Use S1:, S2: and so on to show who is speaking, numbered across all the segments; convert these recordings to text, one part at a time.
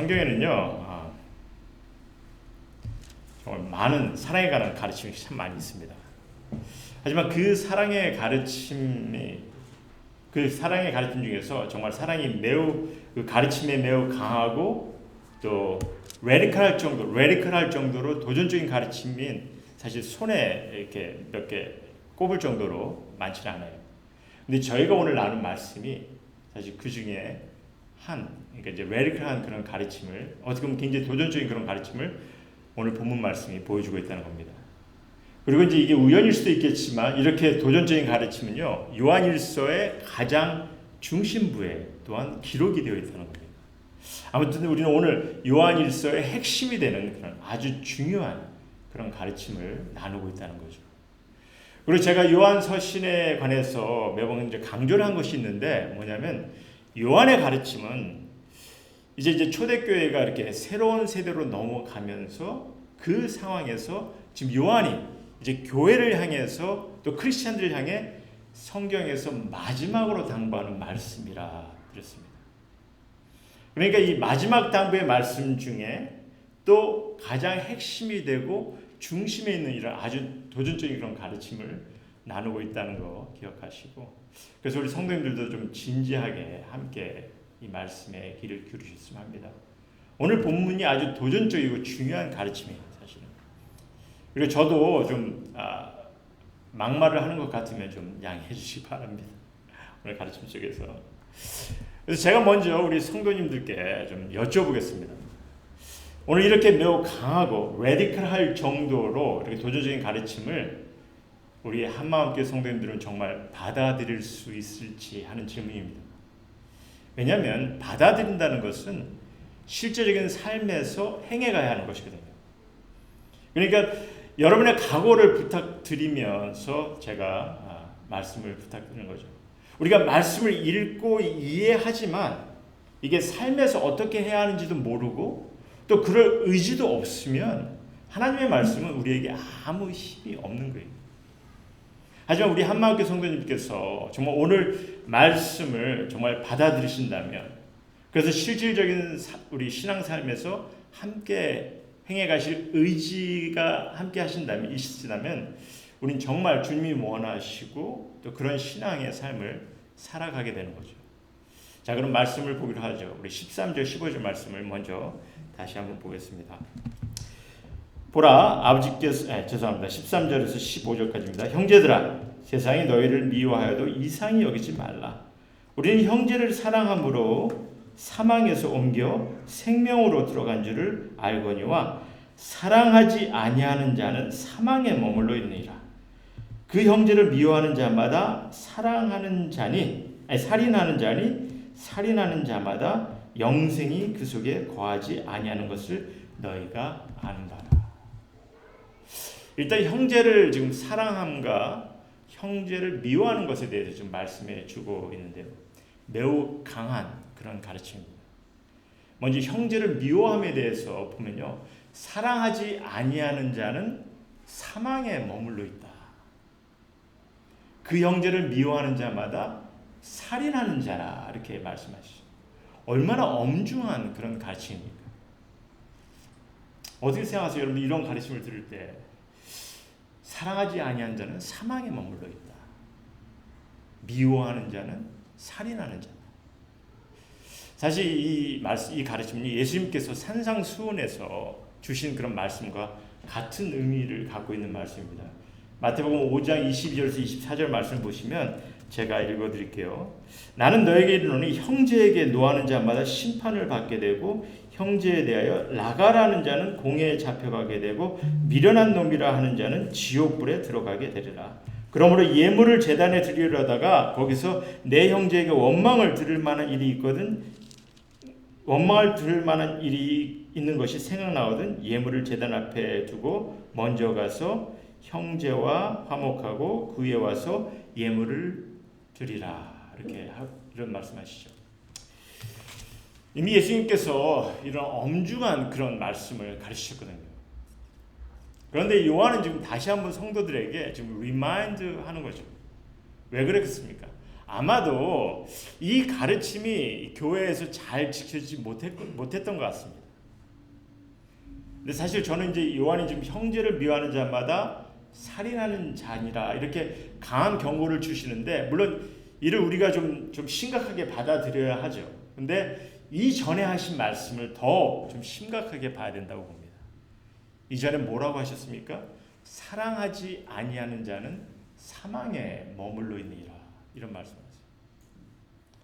S1: 성경에는요, 정말 많은 사랑에 관한 가르침이 참 많이 있습니다. 하지만 그 사랑의 가르침 중에서 정말 사랑이 매우 그 가르침에 매우 강하고 또 레디컬할 정도로 도전적인 가르침인 사실 손에 이렇게 몇 개 꼽을 정도로 많지는 않아요. 근데 저희가 오늘 나눈 말씀이 사실 그 중에 그러니까 이제 레디컬한 그런 가르침을, 어떻게 보면 굉장히 도전적인 그런 가르침을 오늘 본문 말씀이 보여주고 있다는 겁니다. 그리고 이제 이게 우연일 수도 있겠지만 이렇게 도전적인 가르침은요, 요한일서의 가장 중심부에 또한 기록이 되어 있다는 겁니다. 아무튼 우리는 오늘 요한일서의 핵심이 되는 그런 아주 중요한 그런 가르침을 나누고 있다는 거죠. 그리고 제가 요한 서신에 관해서 매번 이제 강조를 한 것이 있는데, 뭐냐면 요한의 가르침은 이제 초대교회가 이렇게 새로운 세대로 넘어가면서 그 상황에서 지금 요한이 이제 교회를 향해서 또 크리스찬들을 향해 성경에서 마지막으로 당부하는 말씀이라 그랬습니다. 그러니까 이 마지막 당부의 말씀 중에 또 가장 핵심이 되고 중심에 있는 이런 아주 도전적인 그런 가르침을 나누고 있다는 거 기억하시고, 그래서 우리 성도님들도 좀 진지하게 함께 이 말씀에 귀를 기울이셨으면 합니다. 오늘 본문이 아주 도전적이고 중요한 가르침이에요, 사실은. 그리고 저도 좀 막말을 하는 것 같으면 좀 양해해 주시기 바랍니다. 오늘 가르침 속에서. 그래서 제가 먼저 우리 성도님들께 좀 여쭤보겠습니다. 오늘 이렇게 매우 강하고 레디컬할 정도로 이렇게 도전적인 가르침을 우리 한마음교회 성도님들은 정말 받아들일 수 있을지 하는 질문입니다. 왜냐하면 받아들인다는 것은 실제적인 삶에서 행해가야 하는 것이거든요. 그러니까 여러분의 각오를 부탁드리면서 제가 말씀을 부탁드리는 거죠. 우리가 말씀을 읽고 이해하지만 이게 삶에서 어떻게 해야 하는지도 모르고 또 그럴 의지도 없으면 하나님의 말씀은 우리에게 아무 힘이 없는 거예요. 하지만 우리 한마음교회 성도님께서 정말 오늘 말씀을 정말 받아들이신다면, 그래서 실질적인 우리 신앙삶에서 함께 행해 가실 의지가 함께 하신다면, 있으시다면 우린 정말 주님이 원하시고 또 그런 신앙의 삶을 살아가게 되는 거죠. 자, 그럼 말씀을 보기로 하죠. 우리 13절 15절 말씀을 먼저 다시 한번 보겠습니다. 보라, 아버지께서 13절에서 15절까지입니다. 형제들아, 세상이 너희를 미워하여도 이상히 여기지 말라. 우리는 형제를 사랑함으로 사망에서 옮겨 생명으로 들어간 줄을 알거니와 사랑하지 아니하는 자는 사망에 머물러 있느니라. 그 형제를 미워하는 자마다 살인하는 자니 살인하는 자마다 영생이 그 속에 거하지 아니하는 것을 너희가 아는 바라. 일단 형제를 지금 사랑함과 형제를 미워하는 것에 대해서 좀 말씀해 주고 있는데요. 매우 강한 그런 가르침입니다. 먼저 형제를 미워함에 대해서 보면요. 사랑하지 아니하는 자는 사망에 머물러 있다. 그 형제를 미워하는 자마다 살인하는 자라, 이렇게 말씀하시죠. 얼마나 엄중한 그런 가르침입니까? 어떻게 생각하세요? 여러분, 이런 가르침을 들을 때 사랑하지 아니한 자는 사망에 머물러 있다. 미워하는 자는 살인하는 자다. 사실 이 가르침은 예수님께서 산상수훈에서 주신 그런 말씀과 같은 의미를 갖고 있는 말씀입니다. 마태복음 5장 22절에서 24절 말씀을 보시면 제가 읽어드릴게요. 나는 너에게 이르노니 형제에게 노하는 자마다 심판을 받게 되고 형제에 대하여 라가라는 자는 공회에 잡혀가게 되고 미련한 놈이라 하는 자는 지옥불에 들어가게 되리라. 그러므로 예물을 제단에 드리려다가 거기서 내 형제에게 원망을 들을 만한 일이 있거든, 원망을 들을 만한 일이 있는 것이 생각나거든 예물을 제단 앞에 두고 먼저 가서 형제와 화목하고 그 위에 와서 예물을 드리라. 이런 말씀하시죠. 이미 예수님께서 이런 엄중한 그런 말씀을 가르치셨거든요. 그런데 요한은 지금 다시 한번 성도들에게 지금 리마인드 하는 거죠. 왜 그랬습니까? 아마도 이 가르침이 교회에서 잘 지켜지지 못했던 것 같습니다. 근데 사실 저는 이제 요한이 지금 형제를 미워하는 자마다 살인하는 자니라 이렇게 강한 경고를 주시는데, 물론 이를 우리가 좀 심각하게 받아들여야 하죠. 근데 이전에 하신 말씀을 더 좀 심각하게 봐야 된다고 봅니다. 이전에 뭐라고 하셨습니까? 사랑하지 아니하는 자는 사망에 머물러 있느니라, 이런 말씀하세요.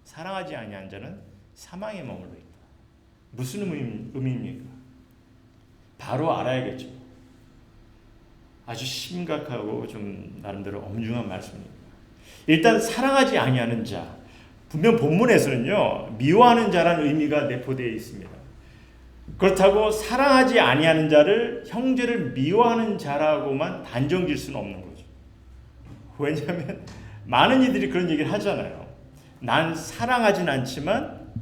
S1: 사랑하지 아니하는 자는 사망에 머물러 있다. 무슨 의미입니까? 바로 알아야겠죠. 아주 심각하고 좀 나름대로 엄중한 말씀입니다. 일단 사랑하지 아니하는 자, 분명 본문에서는요 미워하는 자라는 의미가 내포되어 있습니다. 그렇다고 사랑하지 아니하는 자를 형제를 미워하는 자라고만 단정 지을 수는 없는 거죠. 왜냐하면 많은 이들이 그런 얘기를 하잖아요. 난 사랑하진 않지만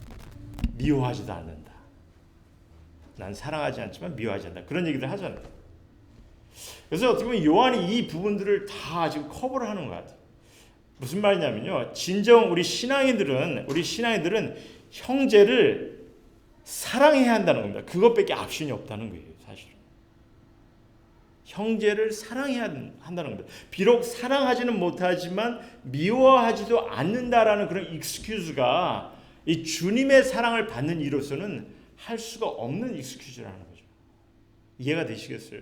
S1: 미워하지도 않는다. 난 사랑하지 않지만 미워하지 않는다. 그런 얘기를 하잖아요. 그래서 어떻게 보면 요한이 이 부분들을 다 지금 커버를 하는 것 같아요. 무슨 말이냐면요, 진정 우리 신앙인들은 형제를 사랑해야 한다는 겁니다. 그것밖에 옵션이 없다는 거예요, 사실은. 형제를 사랑해야 한다는 겁니다. 비록 사랑하지는 못하지만 미워하지도 않는다라는 그런 익스큐즈가 이 주님의 사랑을 받는 이로서는 할 수가 없는 익스큐즈라는 거죠. 이해가 되시겠어요?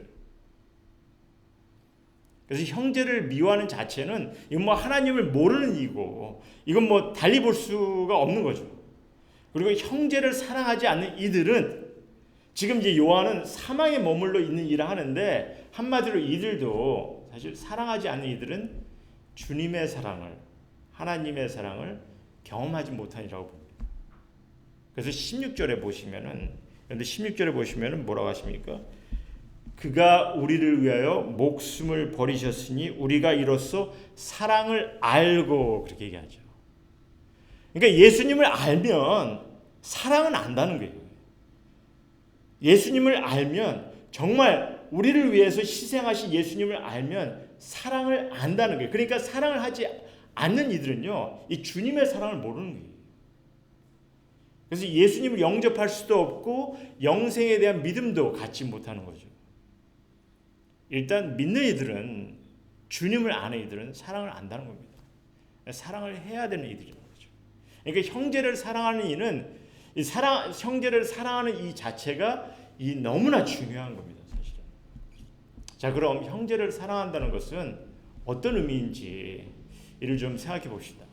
S1: 그래서 형제를 미워하는 자체는 이건 뭐 하나님을 모르는 이고, 이건 뭐 달리 볼 수가 없는 거죠. 그리고 형제를 사랑하지 않는 이들은, 지금 이제 요한은 사망에 머물러 있는 일을 하는데, 한마디로 이들도 사실 사랑하지 않는 이들은 주님의 사랑을, 하나님의 사랑을 경험하지 못하니라고 봅니다. 그래서 16절에 보시면은 뭐라고 하십니까? 그가 우리를 위하여 목숨을 버리셨으니 우리가 이로써 사랑을 알고, 그렇게 얘기하죠. 그러니까 예수님을 알면 사랑은 안다는 거예요. 예수님을 알면, 정말 우리를 위해서 희생하신 예수님을 알면 사랑을 안다는 거예요. 그러니까 사랑을 하지 않는 이들은요, 이 주님의 사랑을 모르는 거예요. 그래서 예수님을 영접할 수도 없고 영생에 대한 믿음도 갖지 못하는 거죠. 일단 믿는 이들은, 주님을 아는 이들은 사랑을 안다는 겁니다. 사랑을 해야 되는 이들이라는 거죠. 그러니까 형제를 사랑하는 이는, 형제를 사랑하는 이 자체가 너무나 중요한 겁니다, 사실은. 자, 그럼 형제를 사랑한다는 것은 어떤 의미인지 이를 좀 생각해 봅시다.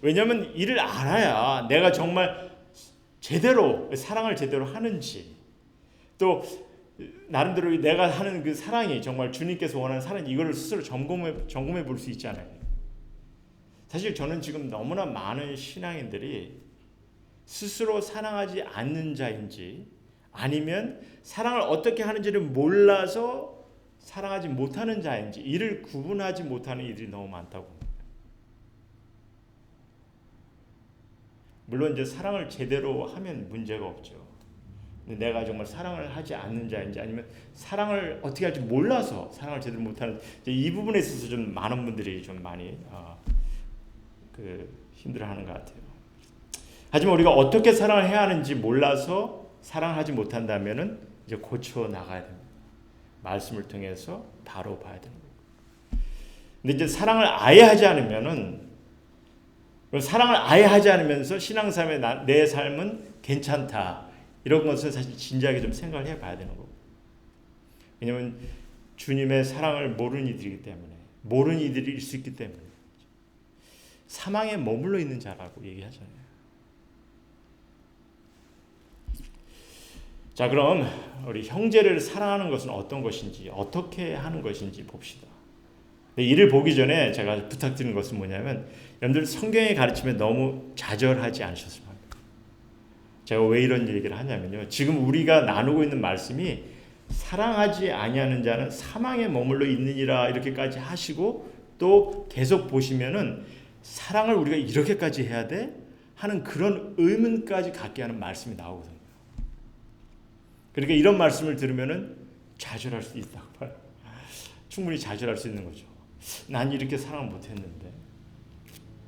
S1: 왜냐하면 이를 알아야 내가 정말 제대로 사랑을 제대로 하는지, 또 나름대로 내가 하는 그 사랑이 정말 주님께서 원하는 사랑이, 이거를 스스로 점검해 볼 수 있잖아요. 사실 저는 지금 너무나 많은 신앙인들이 스스로 사랑하지 않는 자인지, 아니면 사랑을 어떻게 하는지를 몰라서 사랑하지 못하는 자인지, 이를 구분하지 못하는 이들이 너무 많다고. 물론 이제 사랑을 제대로 하면 문제가 없죠. 근데 내가 정말 사랑을 하지 않는 자인지, 아니면 사랑을 어떻게 할지 몰라서 사랑을 제대로 못하는, 이 부분에 있어서 좀 많은 분들이 좀 많이 힘들어하는 것 같아요. 하지만 우리가 어떻게 사랑을 해야 하는지 몰라서 사랑하지 못한다면은 이제 고쳐 나가야 됩니다. 말씀을 통해서 바로 봐야 되는 거고. 근데 이제 사랑을 아예 하지 않으면서 신앙생활의 내 삶은 괜찮다, 이런 것은 사실 진지하게 좀 생각을 해봐야 되는 거고. 왜냐하면 주님의 사랑을 모르는 이들이기 때문에, 모르는 이들일 수 있기 때문에 사망에 머물러 있는 자라고 얘기하잖아요. 자, 그럼 우리 형제를 사랑하는 것은 어떤 것인지, 어떻게 하는 것인지 봅시다. 이를 보기 전에 제가 부탁드리는 것은 뭐냐면, 여러분들 성경의 가르침에 너무 좌절하지 않으셨으면 합니다. 제가 왜 이런 얘기를 하냐면요, 지금 우리가 나누고 있는 말씀이 사랑하지 아니하는 자는 사망에 머물러 있느니라 이렇게까지 하시고, 또 계속 보시면은 사랑을 우리가 이렇게까지 해야 돼? 하는 그런 의문까지 갖게 하는 말씀이 나오거든요. 그러니까 이런 말씀을 들으면은 좌절할 수 있다고 봐요. 충분히 좌절할 수 있는 거죠. 난 이렇게 사랑을 못했는데,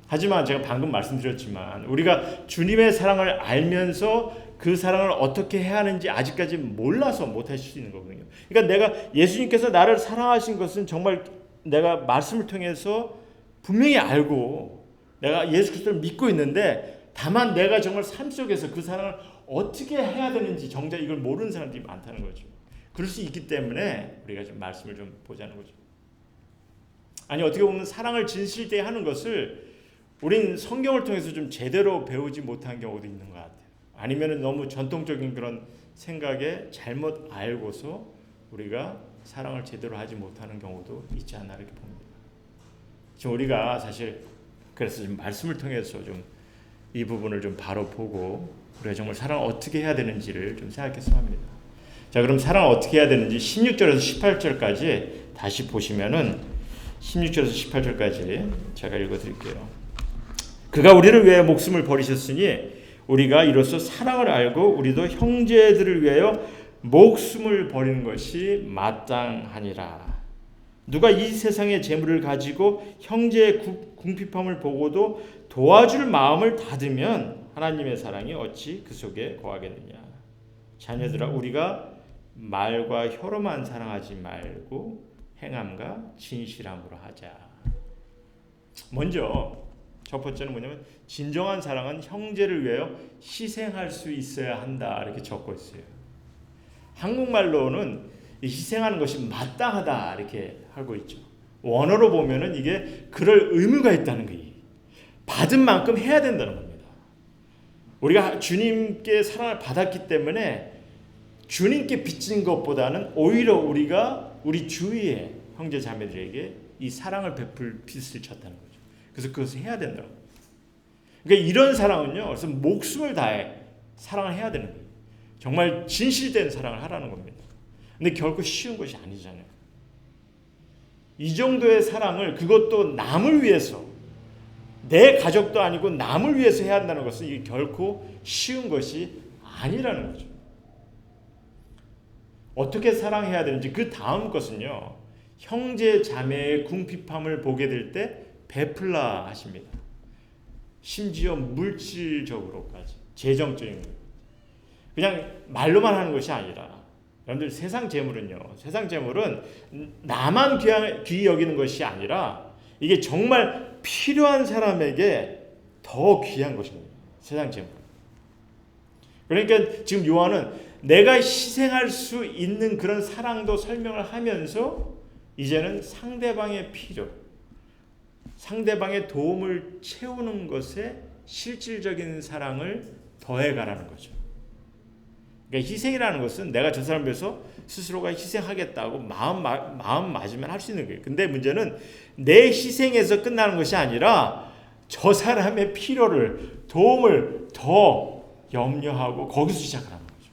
S1: 하지만 제가 방금 말씀드렸지만 우리가 주님의 사랑을 알면서 그 사랑을 어떻게 해야 하는지 아직까지 몰라서 못할 수 있는 거거든요. 그러니까 내가 예수님께서 나를 사랑하신 것은 정말 내가 말씀을 통해서 분명히 알고 내가 예수 그리스도를 믿고 있는데 다만 내가 정말 삶 속에서 그 사랑을 어떻게 해야 되는지 정작 이걸 모르는 사람들이 많다는 거죠. 그럴 수 있기 때문에 우리가 좀 말씀을 좀 보자는 거죠. 아니 어떻게 보면 사랑을 진실되게 하는 것을 우린 성경을 통해서 좀 제대로 배우지 못한 경우도 있는 것 같아요. 아니면 너무 전통적인 그런 생각에 잘못 알고서 우리가 사랑을 제대로 하지 못하는 경우도 있지 않나 이렇게 봅니다. 지금 우리가 사실 그래서 좀 말씀을 통해서 좀 이 부분을 좀 바로 보고 우리가 정말 사랑을 어떻게 해야 되는지를 좀 생각했으면 합니다. 자, 그럼 사랑을 어떻게 해야 되는지 16절에서 18절까지 다시 보시면은 16절에서 18절까지 제가 읽어드릴게요. 그가 우리를 위하여 목숨을 버리셨으니 우리가 이로써 사랑을 알고 우리도 형제들을 위하여 목숨을 버리는 것이 마땅하니라. 누가 이 세상의 재물을 가지고 형제의 궁핍함을 보고도 도와줄 마음을 닫으면 하나님의 사랑이 어찌 그 속에 거하겠느냐. 자녀들아, 우리가 말과 혀로만 사랑하지 말고 행함과 진실함으로 하자. 먼저 첫 번째는 뭐냐면 진정한 사랑은 형제를 위하여 희생할 수 있어야 한다 이렇게 적고 있어요. 한국말로는 희생하는 것이 마땅하다 이렇게 하고 있죠. 원어로 보면은 이게 그럴 의무가 있다는 거예요. 받은 만큼 해야 된다는 겁니다. 우리가 주님께 사랑을 받았기 때문에 주님께 빚진 것보다는 오히려 우리가 우리 주위의 형제 자매들에게 이 사랑을 베풀 빚을 졌다는 거죠. 그래서 그것을 해야 된다고. 그러니까 이런 사랑은요, 그래서 목숨을 다해 사랑을 해야 되는 거예요. 정말 진실된 사랑을 하라는 겁니다. 근데 결코 쉬운 것이 아니잖아요. 이 정도의 사랑을 그것도 남을 위해서 내 가족도 아니고 남을 위해서 해야 한다는 것은 이게 결코 쉬운 것이 아니라는 거죠. 어떻게 사랑해야 되는지 그 다음 것은요. 형제 자매의 궁핍함을 보게 될 때 베풀라 하십니다. 심지어 물질적으로까지 재정적인 것. 그냥 말로만 하는 것이 아니라 여러분들 세상 재물은요. 세상 재물은 나만 귀히 여기는 것이 아니라 이게 정말 필요한 사람에게 더 귀한 것입니다. 세상 재물. 그러니까 지금 요한은 내가 희생할 수 있는 그런 사랑도 설명을 하면서 이제는 상대방의 필요, 상대방의 도움을 채우는 것에 실질적인 사랑을 더해가라는 거죠. 그러니까 희생이라는 것은 내가 저 사람 위해서 스스로가 희생하겠다고 마음 맞으면 할 수 있는 거예요. 근데 문제는 내 희생에서 끝나는 것이 아니라 저 사람의 필요를, 도움을 더 염려하고 거기서 시작하는 거죠.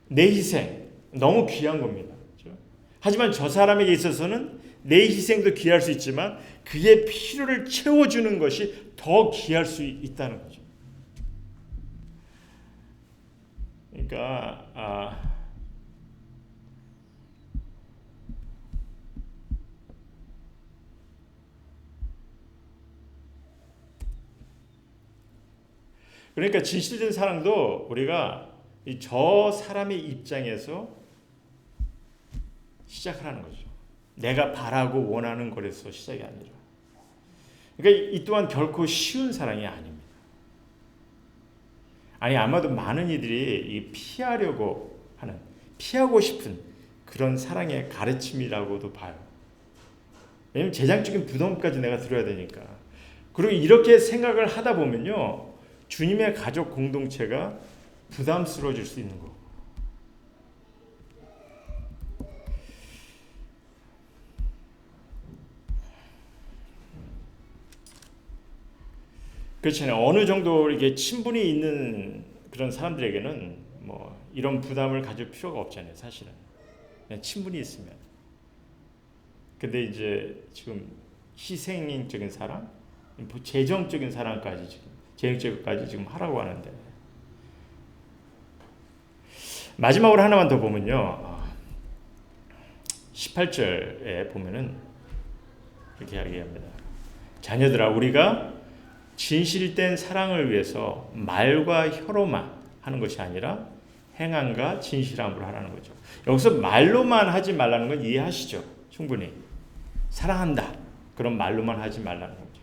S1: 내 희생 너무 귀한 겁니다. 그렇죠? 하지만 저 사람에게 있어서는 내 희생도 귀할 수 있지만 그의 필요를 채워주는 것이 더 귀할 수 있다는 거죠. 그러니까 진실된 사랑도 우리가 저 사람의 입장에서 시작하라는 거죠. 내가 바라고 원하는 것에서 시작이 아니라. 그러니까 이 또한 결코 쉬운 사랑이 아닙니다. 아니 아마도 많은 이들이 피하려고 하는, 피하고 싶은 그런 사랑의 가르침이라고도 봐요. 왜냐하면 재정적인 부담까지 내가 들어야 되니까. 그리고 이렇게 생각을 하다 보면요, 주님의 가족 공동체가 부담스러워질 수 있는 거고. 그렇잖아요. 어느 정도 이게 친분이 있는 그런 사람들에게는 뭐 이런 부담을 가질 필요가 없잖아요, 사실은. 그냥 친분이 있으면. 근데 이제 지금 희생적인 사랑, 재정적인 사랑까지 지금 재정적까지 지금 하라고 하는데 마지막으로 하나만 더 보면요, 18절에 보면은 이렇게 이야기합니다. 자녀들아, 우리가 진실된 사랑을 위해서 말과 혀로만 하는 것이 아니라 행함과 진실함으로 하라는 거죠. 여기서 말로만 하지 말라는 건 이해하시죠? 충분히. 사랑한다. 그럼 말로만 하지 말라는 거죠.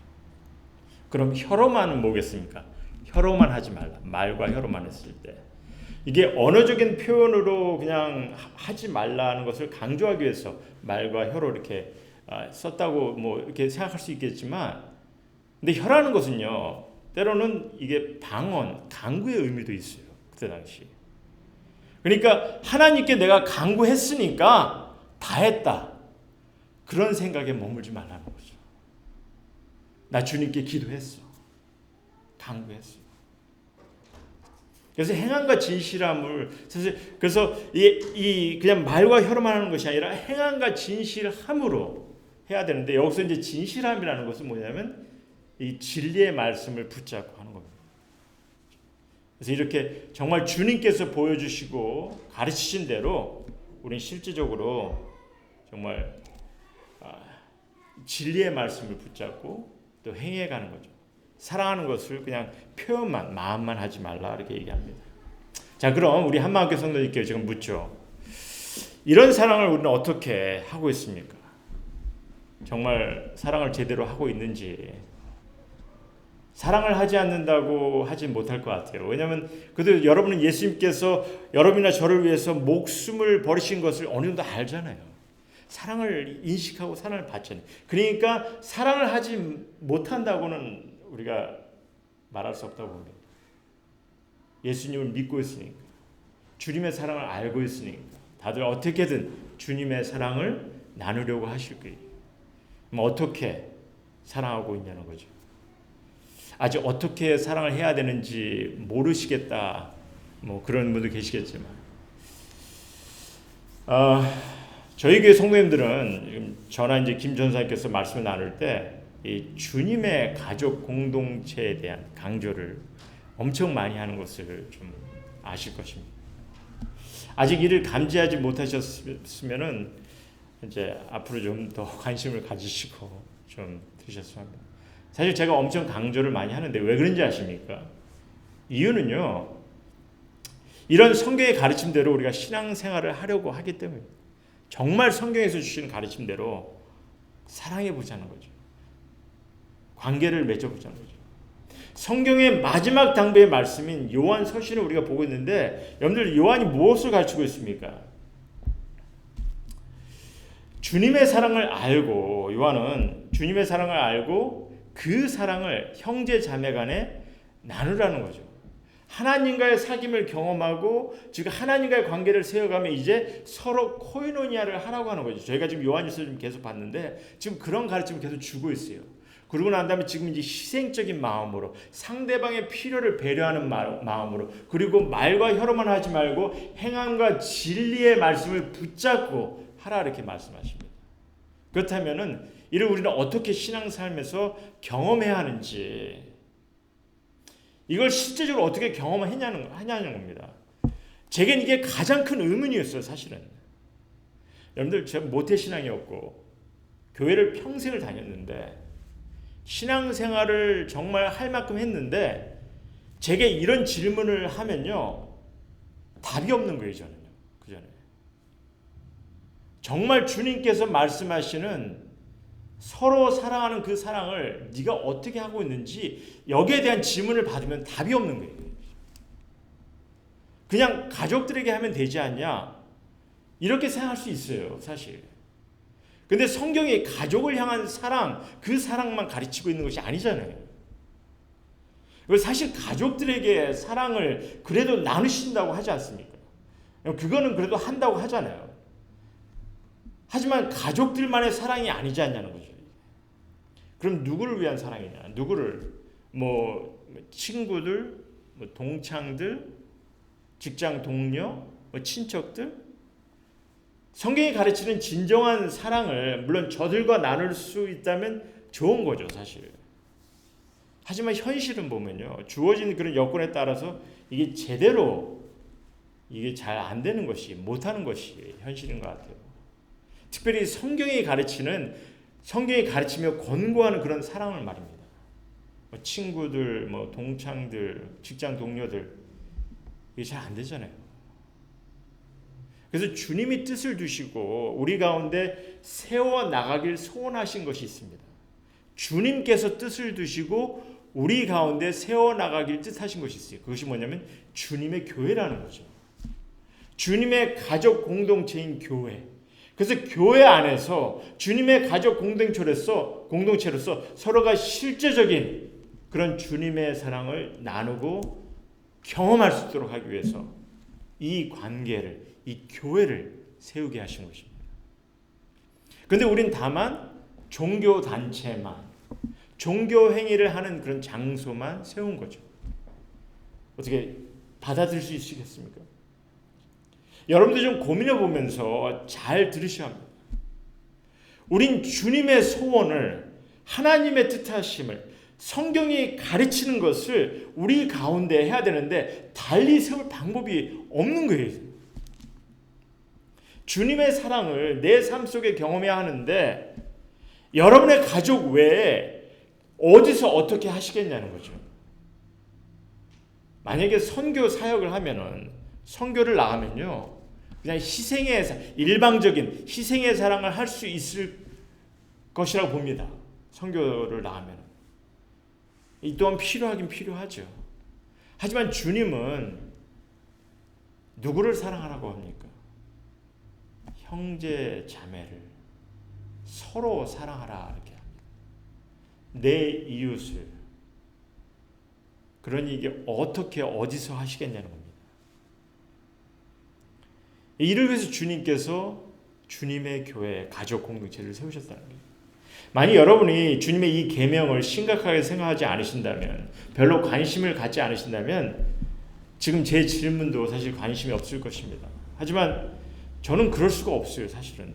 S1: 그럼 혀로만은 뭐겠습니까? 혀로만 하지 말라. 말과 혀로만 했을 때. 이게 언어적인 표현으로 그냥 하지 말라는 것을 강조하기 위해서 말과 혀로 이렇게 썼다고 뭐 이렇게 생각할 수 있겠지만, 근데 혀라는 것은요, 때로는 이게 방언, 강구의 의미도 있어요. 그때 당시. 그러니까 하나님께 내가 강구했으니까 다 했다. 그런 생각에 머물지 말라는 거죠. 나 주님께 기도했어. 강구했어. 그래서 행함과 진실함을 사실 그래서 이 그냥 말과 혀로만 하는 것이 아니라 행함과 진실함으로 해야 되는데, 여기서 이제 진실함이라는 것은 뭐냐면 이 진리의 말씀을 붙잡고 하는 겁니다. 그래서 이렇게 정말 주님께서 보여주시고 가르치신 대로 우리는 실제적으로 정말 진리의 말씀을 붙잡고 또 행해가는 거죠. 사랑하는 것을 그냥 표현만, 마음만 하지 말라 이렇게 얘기합니다. 자, 그럼 우리 한마음교회 성도님께 지금 묻죠. 이런 사랑을 우리는 어떻게 하고 있습니까? 정말 사랑을 제대로 하고 있는지. 사랑을 하지 않는다고 하지 못할 것 같아요. 왜냐하면 그래도 여러분은 예수님께서 여러분이나 저를 위해서 목숨을 버리신 것을 어느 정도 알잖아요. 사랑을 인식하고 사랑을 받잖아요. 그러니까 사랑을 하지 못한다고는 우리가 말할 수 없다고 봅니다. 예수님을 믿고 있으니까, 주님의 사랑을 알고 있으니까 다들 어떻게든 주님의 사랑을 나누려고 하실 거예요. 그럼 어떻게 사랑하고 있냐는 거죠. 아직 어떻게 사랑을 해야 되는지 모르시겠다, 뭐 그런 분도 계시겠지만, 저희 교회 성도님들은 저나 이제 김 전사님께서 말씀을 나눌 때 이 주님의 가족 공동체에 대한 강조를 엄청 많이 하는 것을 좀 아실 것입니다. 아직 이를 감지하지 못하셨으면은 이제 앞으로 좀 더 관심을 가지시고 좀 드셨으면 합니다. 사실 제가 엄청 강조를 많이 하는데 왜 그런지 아십니까? 이유는요, 이런 성경의 가르침대로 우리가 신앙생활을 하려고 하기 때문입니다. 정말 성경에서 주시는 가르침대로 사랑해 보자는 거죠. 관계를 맺어보자는 거죠. 성경의 마지막 당부의 말씀인 요한 서신을 우리가 보고 있는데, 여러분들 요한이 무엇을 가르치고 있습니까? 주님의 사랑을 알고, 요한은 주님의 사랑을 알고 그 사랑을 형제 자매 간에 나누라는 거죠. 하나님과의 사귐을 경험하고 즉 하나님과의 관계를 세워가며 이제 서로 코이노니아를 하라고 하는 거죠. 저희가 지금 요한일서 좀 계속 봤는데 지금 그런 가르침을 계속 주고 있어요. 그러고 난 다음에 지금 이제 희생적인 마음으로 상대방의 필요를 배려하는 마음으로, 그리고 말과 혀로만 하지 말고 행함과 진리의 말씀을 붙잡고 하라 이렇게 말씀하십니다. 그렇다면은 이를 우리는 어떻게 신앙 삶에서 경험해야 하는지, 이걸 실제적으로 어떻게 경험하냐는 겁니다. 제겐 이게 가장 큰 의문이었어요, 사실은. 여러분들, 제가 모태신앙이었고 교회를 평생을 다녔는데 신앙생활을 정말 할 만큼 했는데 제게 이런 질문을 하면요, 답이 없는 거예요, 저는요. 그 전에 정말 주님께서 말씀하시는 서로 사랑하는 그 사랑을 네가 어떻게 하고 있는지 여기에 대한 질문을 받으면 답이 없는 거예요. 그냥 가족들에게 하면 되지 않냐, 이렇게 생각할 수 있어요, 사실. 근데 성경이 가족을 향한 사랑, 그 사랑만 가르치고 있는 것이 아니잖아요. 사실 가족들에게 사랑을 그래도 나누신다고 하지 않습니까? 그거는 그래도 한다고 하잖아요. 하지만 가족들만의 사랑이 아니지 않냐는 거죠. 그럼 누구를 위한 사랑이냐? 누구를? 뭐 친구들, 뭐 동창들, 직장 동료, 뭐 친척들? 성경이 가르치는 진정한 사랑을 물론 저들과 나눌 수 있다면 좋은 거죠, 사실. 하지만 현실은 보면요, 주어진 그런 여건에 따라서 이게 제대로 이게 잘 안 되는 것이, 못하는 것이 현실인 것 같아요. 특별히 성경이 가르치며 권고하는 그런 사랑을 말입니다. 친구들, 동창들, 직장 동료들, 이게 잘 안 되잖아요. 그래서 주님이 뜻을 두시고 우리 가운데 세워 나가길 소원하신 것이 있습니다. 주님께서 뜻을 두시고 우리 가운데 세워 나가길 뜻하신 것이 있어요. 그것이 뭐냐면 주님의 교회라는 거죠. 주님의 가족 공동체인 교회. 그래서 교회 안에서 주님의 가족 공동체로서 서로가 실제적인 그런 주님의 사랑을 나누고 경험할 수 있도록 하기 위해서 이 관계를, 이 교회를 세우게 하신 것입니다. 그런데 우린 다만 종교단체만, 종교 행위를 하는 그런 장소만 세운 거죠. 어떻게 받아들일 수 있으시겠습니까? 여러분들 좀 고민해 보면서 잘 들으셔야 합니다. 우린 주님의 소원을, 하나님의 뜻하심을, 성경이 가르치는 것을 우리 가운데 해야 되는데 달리 세울 방법이 없는 거예요. 주님의 사랑을 내 삶 속에 경험해야 하는데 여러분의 가족 외에 어디서 어떻게 하시겠냐는 거죠. 만약에 선교 사역을 하면은, 선교를 나가면요, 그냥 일방적인 희생의 사랑을 할 수 있을 것이라고 봅니다. 선교를 나가면. 이 또한 필요하긴 필요하죠. 하지만 주님은 누구를 사랑하라고 합니까? 형제 자매를 서로 사랑하라 이렇게 합니다. 내 이웃을. 그러니 이게 어떻게 어디서 하시겠냐는 겁니다. 이를 위해서 주님께서 주님의 교회, 가족 공동체를 세우셨다는 거예요. 만약 여러분이 주님의 이 계명을 심각하게 생각하지 않으신다면, 별로 관심을 갖지 않으신다면 지금 제 질문도 사실 관심이 없을 것입니다. 하지만 저는 그럴 수가 없어요. 사실은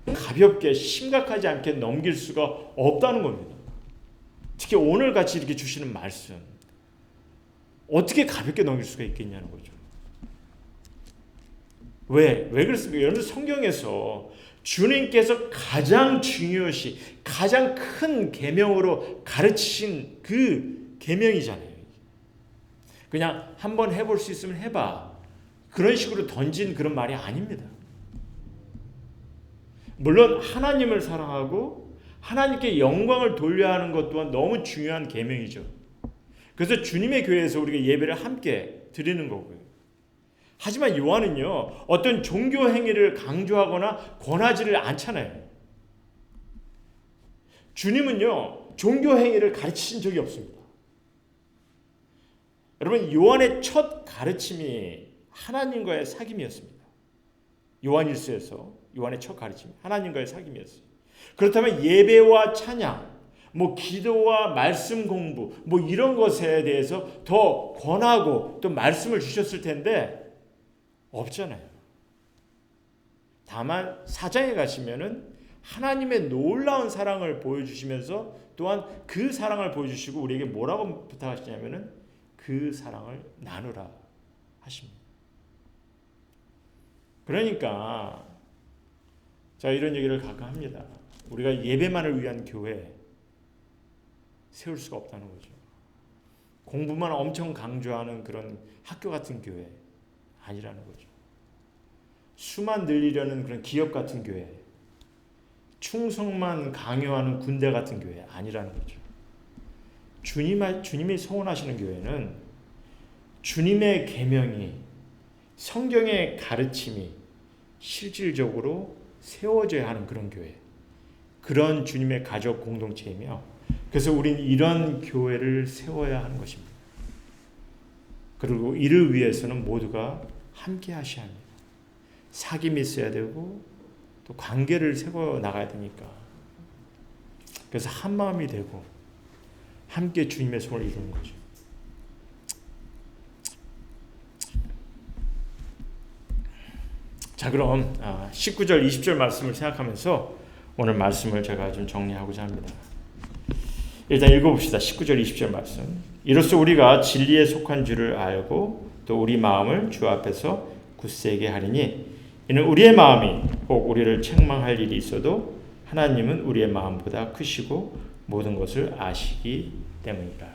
S1: 가볍게, 심각하지 않게 넘길 수가 없다는 겁니다. 특히 오늘 같이 이렇게 주시는 말씀, 어떻게 가볍게 넘길 수가 있겠냐는 거죠. 왜 그렇습니까? 여러분, 성경에서 주님께서 가장 중요시, 가장 큰 계명으로 가르치신 그 계명이잖아요. 그냥 한번 해볼 수 있으면 해봐, 그런 식으로 던진 그런 말이 아닙니다. 물론 하나님을 사랑하고 하나님께 영광을 돌려야 하는 것 또한 너무 중요한 계명이죠. 그래서 주님의 교회에서 우리가 예배를 함께 드리는 거고요. 하지만 요한은요, 어떤 종교 행위를 강조하거나 권하지를 않잖아요. 주님은요, 종교 행위를 가르치신 적이 없습니다. 여러분, 요한의 첫 가르침이 하나님과의 사귐이었습니다. 요한일서에서 요한의 첫 가르침이 하나님과의 사귐이었어요. 그렇다면 예배와 찬양, 기도와 말씀 공부, 이런 것에 대해서 더 권하고 또 말씀을 주셨을 텐데 없잖아요. 다만 4장에 가시면은 하나님의 놀라운 사랑을 보여주시면서 또한 그 사랑을 보여주시고 우리에게 뭐라고 부탁하시냐면은 그 사랑을 나누라 하십니다. 그러니까 제가 이런 얘기를 가끔 합니다. 우리가 예배만을 위한 교회 세울 수가 없다는 거죠. 공부만 엄청 강조하는 그런 학교 같은 교회 아니라는 거죠. 수만 늘리려는 그런 기업 같은 교회, 충성만 강요하는 군대 같은 교회 아니라는 거죠. 주님이 소원하시는 교회는 주님의 계명이, 성경의 가르침이 실질적으로 세워져야 하는 그런 교회, 그런 주님의 가족 공동체이며, 그래서 우리는 이런 교회를 세워야 하는 것입니다. 그리고 이를 위해서는 모두가 함께 하셔야 합니다. 사귐이 있어야 되고 또 관계를 세워 나가야 되니까. 그래서 한 마음이 되고 함께 주님의 소원을 이루는 거죠. 자, 그럼 19절 20절 말씀을 생각하면서 오늘 말씀을 제가 좀 정리하고자 합니다. 일단 읽어봅시다. 19절 20절 말씀. 이로써 우리가 진리에 속한 줄을 알고 또 우리 마음을 주 앞에서 굳세게 하리니 이는 우리의 마음이 꼭 우리를 책망할 일이 있어도 하나님은 우리의 마음보다 크시고 모든 것을 아시기 때문이라.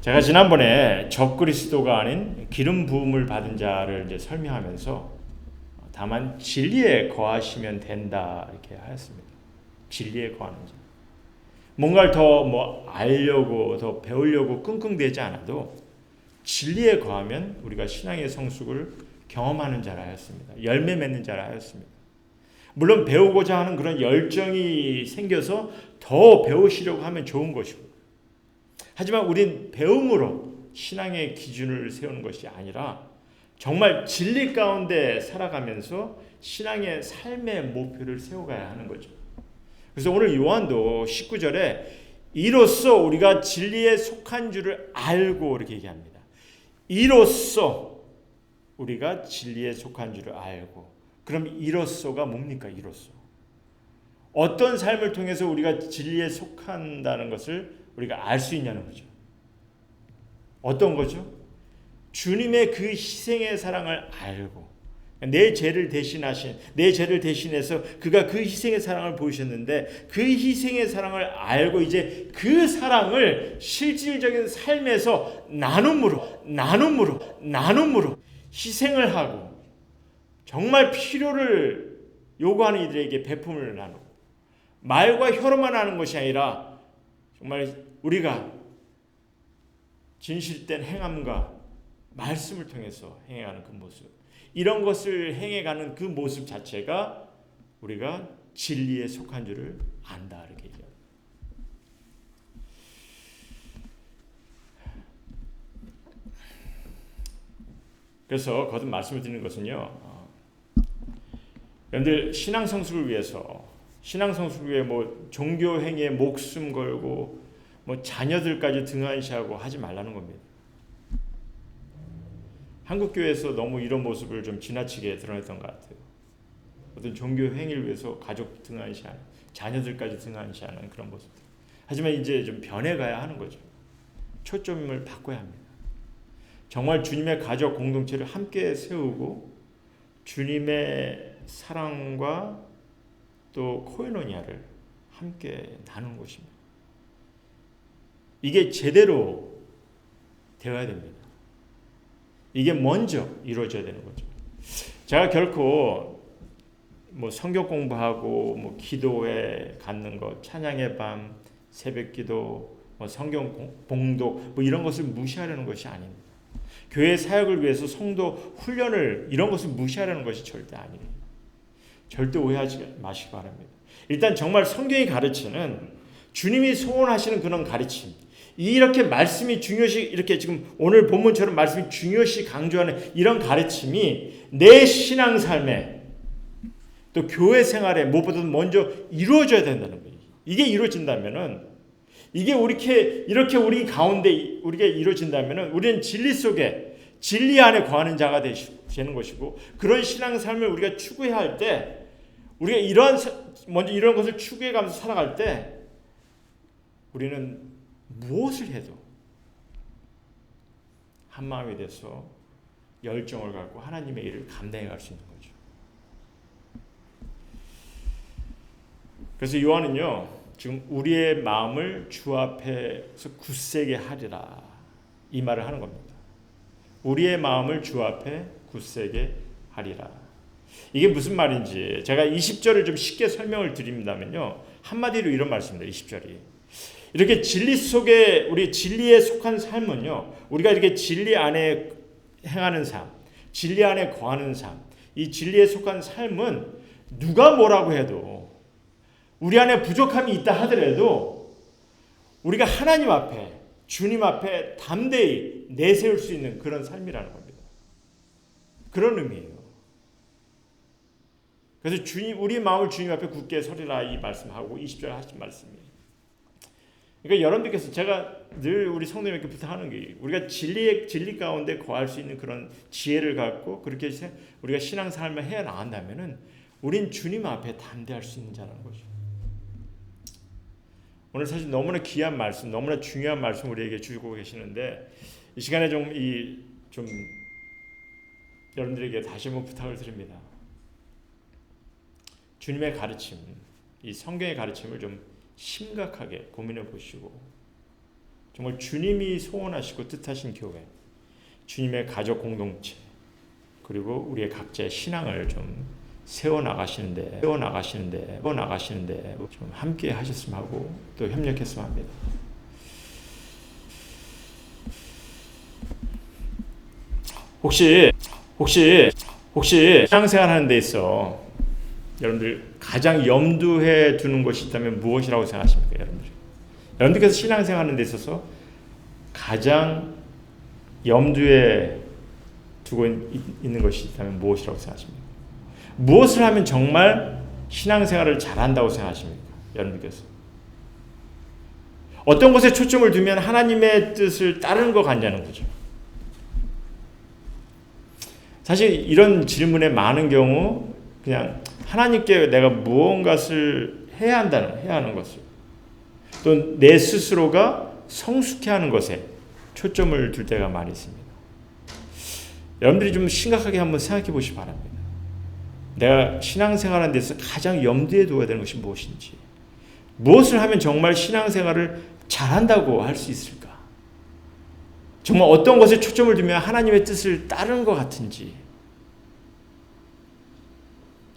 S1: 제가 지난번에 적그리스도가 아닌 기름 부음을 받은 자를 이제 설명하면서 다만 진리에 거하시면 된다 이렇게 하였습니다. 진리에 거하는 자. 뭔가를 더 알려고 더 배우려고 끙끙대지 않아도 진리에 거하면 우리가 신앙의 성숙을 경험하는 자라 하였습니다. 열매 맺는 자라 하였습니다. 물론 배우고자 하는 그런 열정이 생겨서 더 배우시려고 하면 좋은 것이고, 하지만 우린 배움으로 신앙의 기준을 세우는 것이 아니라 정말 진리 가운데 살아가면서 신앙의 삶의 목표를 세워가야 하는 거죠. 그래서 오늘 요한도 19절에 이로써 우리가 진리에 속한 줄을 알고 이렇게 얘기합니다. 이로써 우리가 진리에 속한 줄을 알고. 그럼 이로써가 뭡니까? 이로써 어떤 삶을 통해서 우리가 진리에 속한다는 것을 우리가 알 수 있냐는 거죠. 어떤 거죠? 주님의 그 희생의 사랑을 알고, 내 죄를 대신해서 그가 그 희생의 사랑을 보이셨는데 그 희생의 사랑을 알고 이제 그 사랑을 실질적인 삶에서 나눔으로 희생을 하고 정말 필요를 요구하는 이들에게 베품을 나누고, 말과 혀로만 하는 것이 아니라 정말 우리가 진실된 행함과 말씀을 통해서 행해가는 그 모습, 이런 것을 행해가는 그 모습 자체가 우리가 진리에 속한 줄을 안다 이렇게 얘기합니다. 그래서 거듭 말씀을 드리는 것은요, 여러분들 신앙 성숙을 위해서 종교 행위에 목숨 걸고 자녀들까지 등한시하고 하지 말라는 겁니다. 한국 교회에서 너무 이런 모습을 좀 지나치게 드러냈던 것 같아요. 어떤 종교 행위를 위해서 가족 등한시하는, 자녀들까지 등한시하는 그런 모습. 하지만 이제 좀 변해가야 하는 거죠. 초점을 바꿔야 합니다. 정말 주님의 가족 공동체를 함께 세우고 주님의 사랑과 또 코이노니아를 함께 나누는 것입니다. 이게 제대로 되어야 됩니다. 이게 먼저 이루어져야 되는 거죠. 제가 결코 성경 공부하고 기도에 갖는 것, 찬양의 밤, 새벽기도, 성경 봉독 이런 것을 무시하려는 것이 아닙니다. 교회 사역을 위해서 성도 훈련을 이런 것을 무시하려는 것이 절대 아니에요. 절대 오해하지 마시기 바랍니다. 일단 정말 성경이 가르치는 주님이 소원하시는 그런 가르침, 이렇게 말씀이 중요시, 이렇게 지금 오늘 본문처럼 말씀이 중요시 강조하는 이런 가르침이 내 신앙 삶에 또 교회 생활에 무엇보다도 먼저 이루어져야 된다는 거예요. 이게 이루어진다면은, 이게 이렇게 우리 가운데 우리가 이루어진다면은 우리는 진리 속에, 진리 안에 거하는 자가 되는 것이고, 그런 신앙 삶을 우리가 추구해야 할 때, 우리가 먼저 이런 것을 추구해가면서 살아갈 때 우리는 무엇을 해도 한 마음이 돼서 열정을 갖고 하나님의 일을 감당해 갈 수 있는 거죠. 그래서 요한은요, 지금 우리의 마음을 주 앞에서 굳세게 하리라 이 말을 하는 겁니다. 우리의 마음을 주 앞에 굳세게 하리라. 이게 무슨 말인지 제가 20절을 좀 쉽게 설명을 드린다면요, 한마디로 이런 말씀입니다. 20절이 이렇게 진리 속에, 우리 진리에 속한 삶은요, 우리가 이렇게 진리 안에 행하는 삶, 진리 안에 거하는 삶, 이 진리에 속한 삶은 누가 뭐라고 해도, 우리 안에 부족함이 있다 하더라도 우리가 하나님 앞에, 주님 앞에 담대히 내세울 수 있는 그런 삶이라는 겁니다. 그런 의미예요. 그래서 우리 마음을 주님 앞에 굳게 서리라 이 말씀하고 20절 하신 말씀이에요. 그러니까 여러분들께서, 제가 늘 우리 성도님께 부탁하는 게, 우리가 진리 가운데 거할 수 있는 그런 지혜를 갖고 그렇게 우리가 신앙 삶을 해 나간다면은 우린 주님 앞에 담대할 수 있는 자라는 거죠. 오늘 사실 너무나 귀한 말씀, 너무나 중요한 말씀 우리에게 주고 계시는데, 이 시간에 좀 여러분들에게 다시 한번 부탁을 드립니다. 주님의 가르침, 이 성경의 가르침을 좀 심각하게 고민해 보시고 정말 주님이 소원하시고 뜻하신 교회, 주님의 가족 공동체, 그리고 우리의 각자의 신앙을 좀 세워나가시는데 좀 함께 하셨으면 하고 또 협력했으면 합니다. 혹시 신앙생활 하는 데 있어 여러분들 가장 염두에 두는 것이 있다면 무엇이라고 생각하십니까? 여러분들께서 신앙생활 하는 데 있어서 가장 염두에 두고 있는 것이 있다면 무엇이라고 생각하십니까? 무엇을 하면 정말 신앙생활을 잘한다고 생각하십니까? 여러분들께서 어떤 것에 초점을 두면 하나님의 뜻을 따르는 것 같냐는 거죠. 사실 이런 질문에 많은 경우 그냥 하나님께 내가 무언가를 해야 하는 것을 또 내 스스로가 성숙해하는 것에 초점을 둘 때가 많이 있습니다. 여러분들이 좀 심각하게 한번 생각해 보시기 바랍니다. 내가 신앙생활하는 데서 가장 염두에 둬야 되는 것이 무엇인지, 무엇을 하면 정말 신앙생활을 잘한다고 할 수 있을까? 정말 어떤 것에 초점을 두면 하나님의 뜻을 따르는 것 같은지,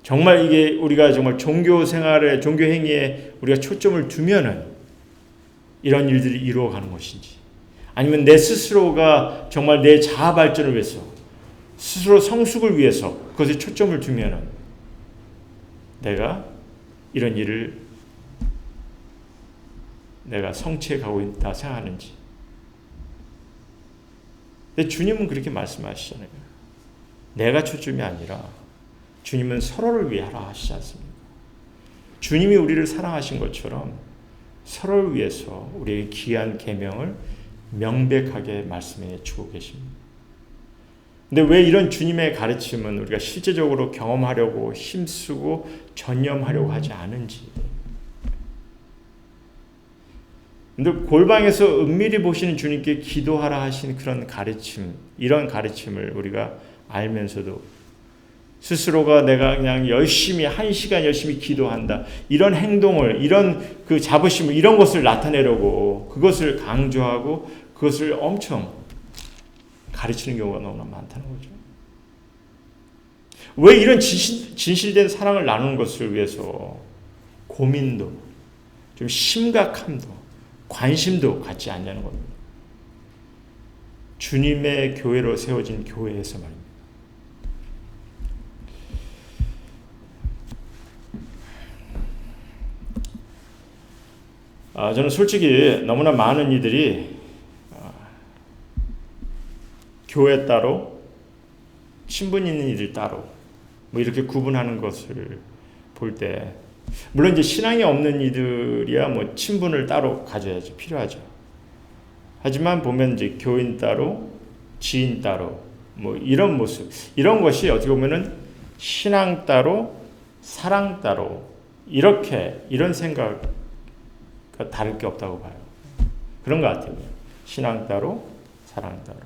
S1: 정말 이게 우리가 정말 종교 생활에, 종교 행위에 우리가 초점을 두면은 이런 일들이 이루어가는 것인지, 아니면 내 스스로가 정말 내 자아 발전을 위해서, 스스로 성숙을 위해서 그것에 초점을 두면은 내가 이런 일을 내가 성취해 가고 있다 생각하는지. 근데 주님은 그렇게 말씀하시잖아요. 내가 초점이 아니라 주님은 서로를 위해 하라 하시지 않습니까? 주님이 우리를 사랑하신 것처럼 서로를 위해서 우리의 귀한 계명을 명백하게 말씀해 주고 계십니다. 근데 왜 이런 주님의 가르침은 우리가 실제적으로 경험하려고 힘쓰고 전념하려고 하지 않은지. 근데 골방에서 은밀히 보시는 주님께 기도하라 하신 그런 가르침, 이런 가르침을 우리가 알면서도 스스로가 내가 그냥 열심히 1시간 열심히 기도한다, 이런 행동을, 이런 그 자부심을, 이런 것을 나타내려고 그것을 강조하고 그것을 엄청 가르치는 경우가 너무나 많다는 거죠. 왜 이런 진실된 사랑을 나누는 것을 위해서 고민도, 좀 심각함도, 관심도 갖지 않냐는 겁니다. 주님의 교회로 세워진 교회에서 말입니다. 저는 솔직히 너무나 많은 이들이 교회 따로, 신분 있는 이들 따로, 뭐 이렇게 구분하는 것을 볼 때, 물론 이제 신앙이 없는 이들이야 뭐 친분을 따로 가져야죠, 필요하죠. 하지만 보면 이제 교인 따로, 지인 따로, 뭐 이런 모습, 이런 것이 어떻게 보면은 신앙 따로, 사랑 따로, 이런 생각과 다를 게 없다고 봐요. 그런 것 같아요. 신앙 따로, 사랑 따로.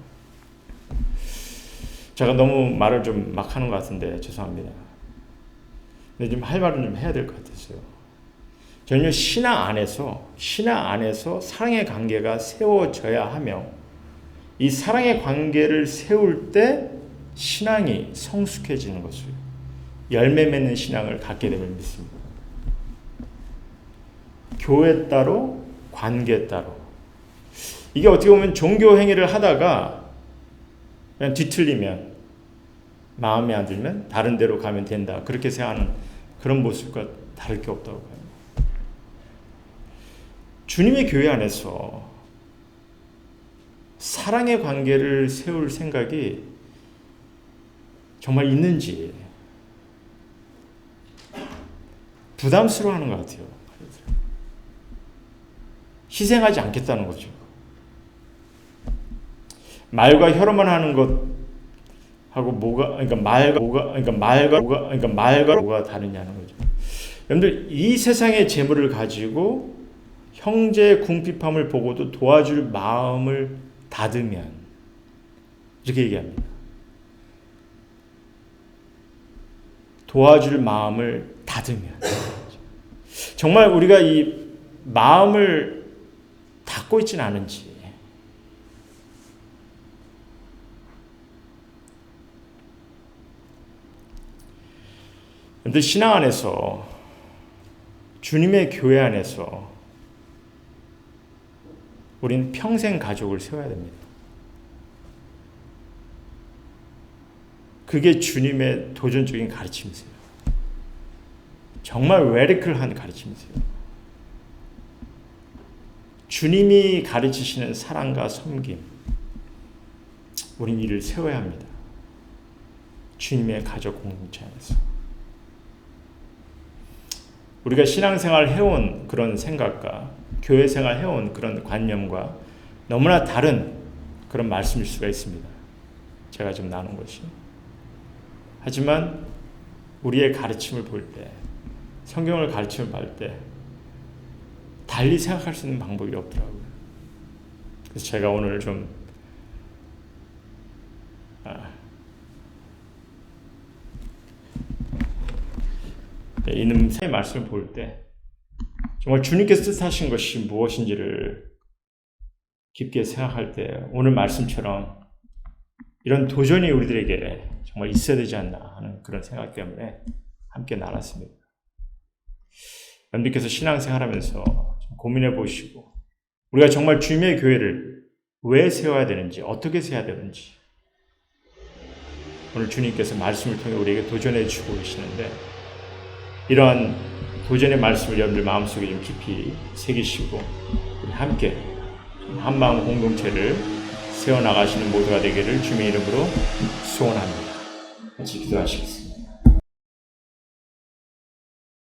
S1: 제가 너무 말을 좀 막 하는 것 같은데 죄송합니다. 근데 좀 할 말은 좀 해야 될 것 같았어요. 저는요, 신앙 안에서 사랑의 관계가 세워져야 하며, 이 사랑의 관계를 세울 때 신앙이 성숙해지는 것을, 열매 맺는 신앙을 갖게 됨을 믿습니다. 교회 따로, 관계 따로. 이게 어떻게 보면 종교 행위를 하다가 그냥 뒤틀리면, 마음에 안 들면 다른 데로 가면 된다, 그렇게 생각하는 그런 모습과 다를 게 없다고 봐요. 주님의 교회 안에서 사랑의 관계를 세울 생각이 정말 있는지 부담스러워하는 것 같아요. 희생하지 않겠다는 거죠. 말과 혀로만 하는 것하고 뭐가 다르냐는 거죠. 여러분들, 이 세상의 재물을 가지고 형제의 궁핍함을 보고도 도와줄 마음을 닫으면, 이렇게 얘기합니다. 도와줄 마음을 닫으면, 정말 우리가 이 마음을 닫고 있지는 않은지, 여러분들 신앙 안에서, 주님의 교회 안에서 우리는 평생 가족을 세워야 됩니다. 그게 주님의 도전적인 가르침이세요. 정말 레디컬한 가르침이세요. 주님이 가르치시는 사랑과 섬김, 우린 이를 세워야 합니다. 주님의 가족 공동체 안에서. 우리가 신앙생활 해온 그런 생각과 교회 생활 해온 그런 관념과 너무나 다른 그런 말씀일 수가 있습니다. 제가 좀 나눈 것이. 하지만 우리의 가르침을 볼 때, 성경을 가르침을 볼 때 달리 생각할 수 있는 방법이 없더라고요. 그래서 제가 오늘 좀 이놈의 말씀을 볼 때 정말 주님께서 뜻하신 것이 무엇인지를 깊게 생각할 때 오늘 말씀처럼 이런 도전이 우리들에게 정말 있어야 되지 않나 하는 그런 생각 때문에 함께 나눴습니다. 여러분들께서 신앙생활하면서 좀 고민해 보시고 우리가 정말 주님의 교회를 왜 세워야 되는지, 어떻게 세워야 되는지 오늘 주님께서 말씀을 통해 우리에게 도전해 주고 계시는데, 이러한 도전의 말씀을 여러분들 마음속에 좀 깊이 새기시고 우리 함께 한마음 공동체를 세워나가시는 모두가 되기를 주님의 이름으로 소원합니다. 같이 기도하시겠습니다.